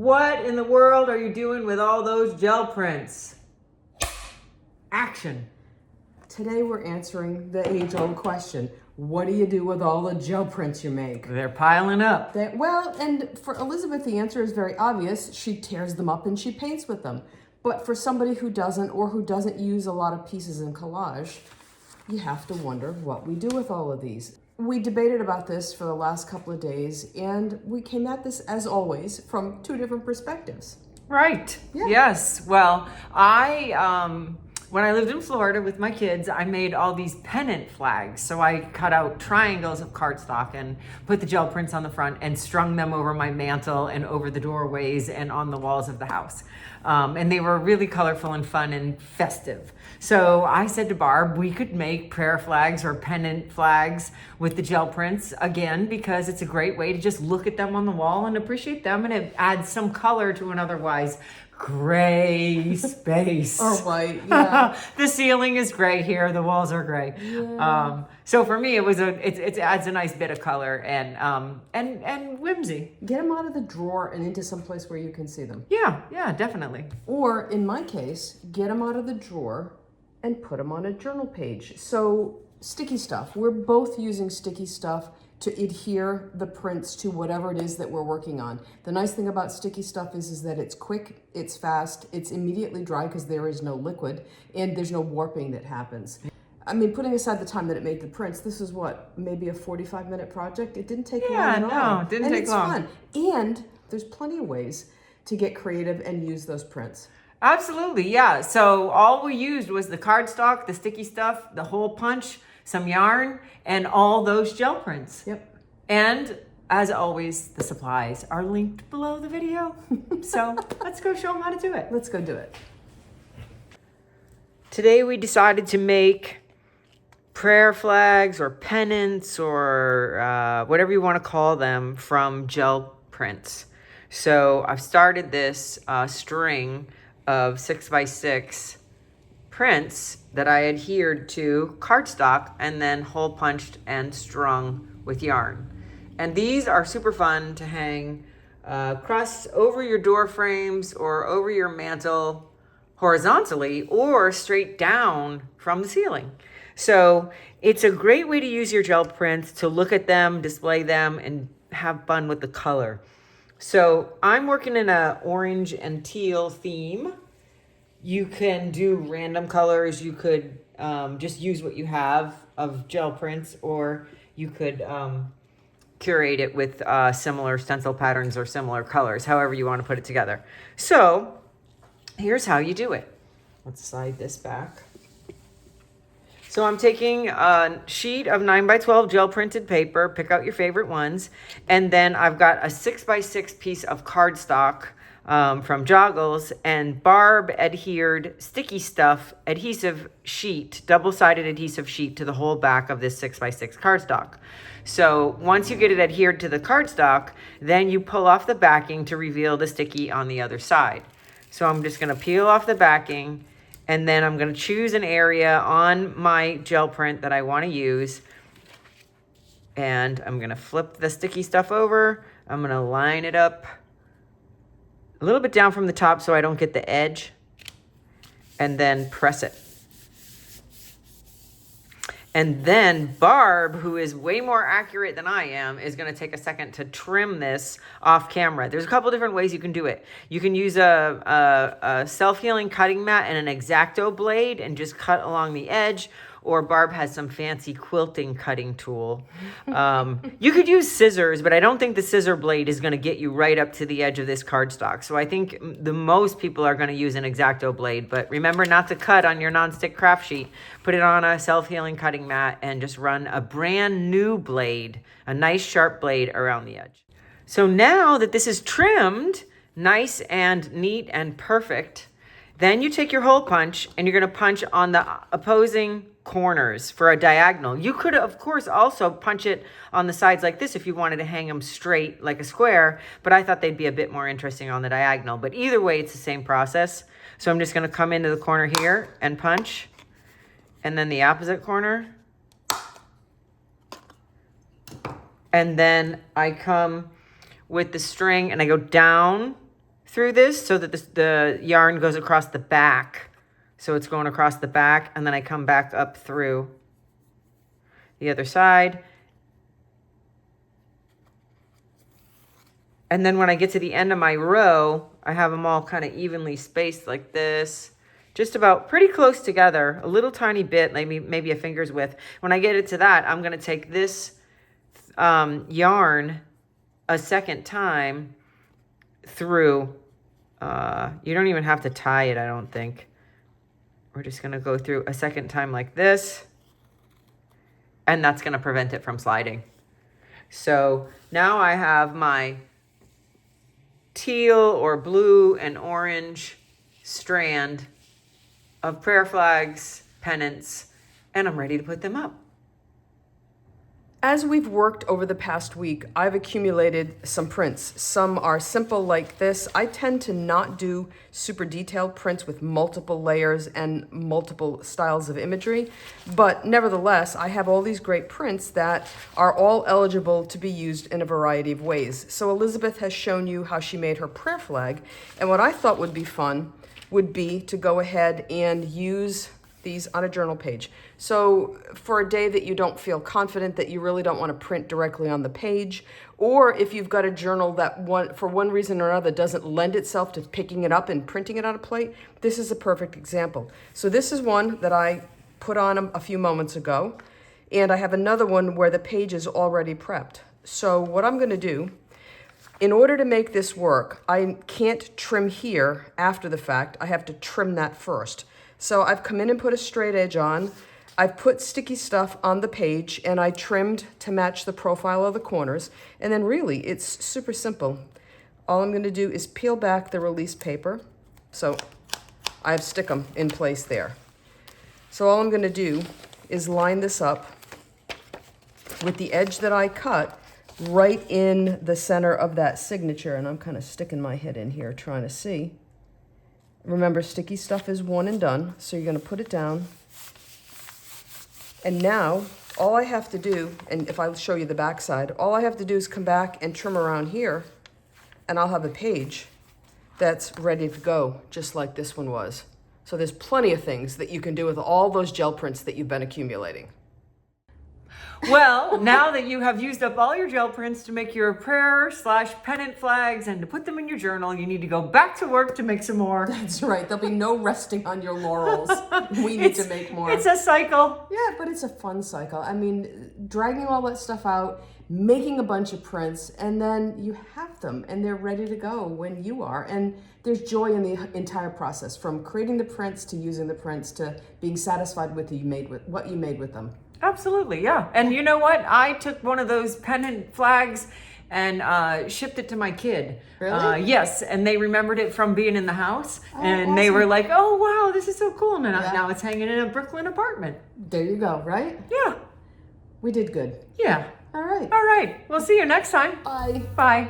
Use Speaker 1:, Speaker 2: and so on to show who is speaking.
Speaker 1: what in the world are you doing with all those gel prints? Action.
Speaker 2: Today we're answering the age-old question. What do you do with all the gel prints you make?
Speaker 1: They're piling up.
Speaker 2: Well, and for Elizabeth, the answer is very obvious. She tears them up and she paints with them. But for somebody who doesn't, or who doesn't use a lot of pieces in collage, you have to wonder what we do with all of these. We debated about this for the last couple of days, and we came at this, as always, from two different perspectives.
Speaker 1: Right.
Speaker 2: Yeah.
Speaker 1: Yes. Well, when I lived in Florida with my kids, I made all these pennant flags. So I cut out triangles of cardstock and put the gel prints on the front and strung them over my mantle and over the doorways and on the walls of the house. And they were really colorful and fun and festive. So I said to Barb, we could make prayer flags or pennant flags with the gel prints again, because it's a great way to just look at them on the wall and appreciate them, and it adds some color to an otherwise gray space.
Speaker 2: Or white, yeah.
Speaker 1: The ceiling is gray here, the walls are gray.
Speaker 2: Yeah.
Speaker 1: So for me, it adds a nice bit of color and whimsy.
Speaker 2: Get them out of the drawer and into some place where you can see them.
Speaker 1: Yeah, definitely.
Speaker 2: Or in my case, get them out of the drawer and put them on a journal page. So sticky stuff, we're both using sticky stuff to adhere the prints to whatever it is that we're working on. The nice thing about sticky stuff is that it's quick, it's fast, it's immediately dry because there is no liquid, and there's no warping that happens. I mean, putting aside the time that it made the prints, this is what, maybe a 45-minute project? It didn't take long at all.
Speaker 1: No, it didn't take long.
Speaker 2: And it's fun. And there's plenty of ways to get creative and use those prints.
Speaker 1: Absolutely, yeah. So all we used was the cardstock, the sticky stuff, the hole punch, some yarn, and all those gel prints.
Speaker 2: Yep.
Speaker 1: And as always, the supplies are linked below the video. So let's go show them how to do it.
Speaker 2: Let's go do it.
Speaker 1: Today we decided to make prayer flags or pennants or whatever you want to call them from gel prints. So I've started this string of 6x6 prints that I adhered to cardstock and then hole punched and strung with yarn. And these are super fun to hang across over your door frames or over your mantle horizontally or straight down from the ceiling. So it's a great way to use your gel prints, to look at them, display them, and have fun with the color. So I'm working in an orange and teal theme. You can do random colors. You could just use what you have of gel prints, or you could curate it with similar stencil patterns or similar colors, however you want to put it together. So here's how you do it. Let's slide this back. So I'm taking a sheet of 9x12 gel printed paper, pick out your favorite ones, and then I've got a 6x6 piece of cardstock from JOGGLES, and Barb adhered sticky stuff adhesive sheet, double-sided adhesive sheet to the whole back of this 6x6 cardstock. So once you get it adhered to the cardstock, then you pull off the backing to reveal the sticky on the other side. So I'm just going to peel off the backing, and then I'm going to choose an area on my gel print that I want to use, and I'm going to flip the sticky stuff over. I'm going to line it up a little bit down from the top so I don't get the edge, and then press it. And then Barb, who is way more accurate than I am, is going to take a second to trim this off camera. There's a couple different ways you can do it. You can use a self-healing cutting mat and an X-Acto blade and just cut along the edge, or Barb has some fancy quilting cutting tool. You could use scissors, but I don't think the scissor blade is going to get you right up to the edge of this cardstock. So I think the most people are going to use an X-Acto blade, but remember not to cut on your nonstick craft sheet. Put it on a self-healing cutting mat and just run a brand new blade, a nice sharp blade around the edge. So now that this is trimmed, nice and neat and perfect, then you take your hole punch and you're going to punch on the opposing corners for a diagonal. You could, of course, also punch it on the sides like this if you wanted to hang them straight like a square, but I thought they'd be a bit more interesting on the diagonal. But either way, it's the same process. So I'm just going to come into the corner here and punch, and then the opposite corner. And then I come with the string and I go down through this so that the yarn goes across the back. So it's going across the back, and then I come back up through the other side. And then when I get to the end of my row, I have them all kind of evenly spaced like this, just about pretty close together, a little tiny bit, maybe a finger's width. When I get it to that, I'm going to take this yarn a second time through. You don't even have to tie it, I don't think. We're just going to go through a second time like this, and that's going to prevent it from sliding. So now I have my teal or blue and orange strand of prayer flags, pennants, and I'm ready to put them up.
Speaker 2: As we've worked over the past week, I've accumulated some prints. Some are simple like this. I tend to not do super detailed prints with multiple layers and multiple styles of imagery, but nevertheless, I have all these great prints that are all eligible to be used in a variety of ways. So Elizabeth has shown you how she made her prayer flag, and what I thought would be fun would be to go ahead and use these on a journal page. So for a day that you don't feel confident, that you really don't want to print directly on the page, or if you've got a journal that for one reason or another doesn't lend itself to picking it up and printing it on a plate, this is a perfect example. So this is one that I put on a few moments ago, and I have another one where the page is already prepped. So what I'm going to do, in order to make this work, I can't trim here after the fact. I have to trim that first. So I've come in and put a straight edge on. I've put sticky stuff on the page, and I trimmed to match the profile of the corners. And then really, it's super simple. All I'm going to do is peel back the release paper. So I have stick them in place there. So all I'm going to do is line this up with the edge that I cut right in the center of that signature. And I'm kind of sticking my head in here trying to see. Remember, sticky stuff is one and done, so you're going to put it down. And now, all I have to do, and if I show you the back side, all I have to do is come back and trim around here, and I'll have a page that's ready to go, just like this one was. So there's plenty of things that you can do with all those gel prints that you've been accumulating.
Speaker 1: Well, now that you have used up all your gel prints to make your prayer/pennant flags and to put them in your journal, you need to go back to work to make some more.
Speaker 2: That's right. There'll be no resting on your laurels. We need to make more.
Speaker 1: It's a cycle.
Speaker 2: Yeah, but it's a fun cycle. I mean, dragging all that stuff out, making a bunch of prints, and then you have them and they're ready to go when you are. And there's joy in the entire process, from creating the prints to using the prints to being satisfied with what you made with them.
Speaker 1: Absolutely, yeah. And you know what? I took one of those pennant flags and shipped it to my kid.
Speaker 2: Really?
Speaker 1: Yes, and they remembered it from being in the house.
Speaker 2: Oh,
Speaker 1: and they were
Speaker 2: awesome.
Speaker 1: like, oh, wow, this is so cool. And
Speaker 2: Yeah.
Speaker 1: now it's hanging in a Brooklyn apartment.
Speaker 2: There you go, right?
Speaker 1: Yeah.
Speaker 2: We did good.
Speaker 1: Yeah.
Speaker 2: All right.
Speaker 1: All right. We'll see you next time.
Speaker 2: Bye.
Speaker 1: Bye.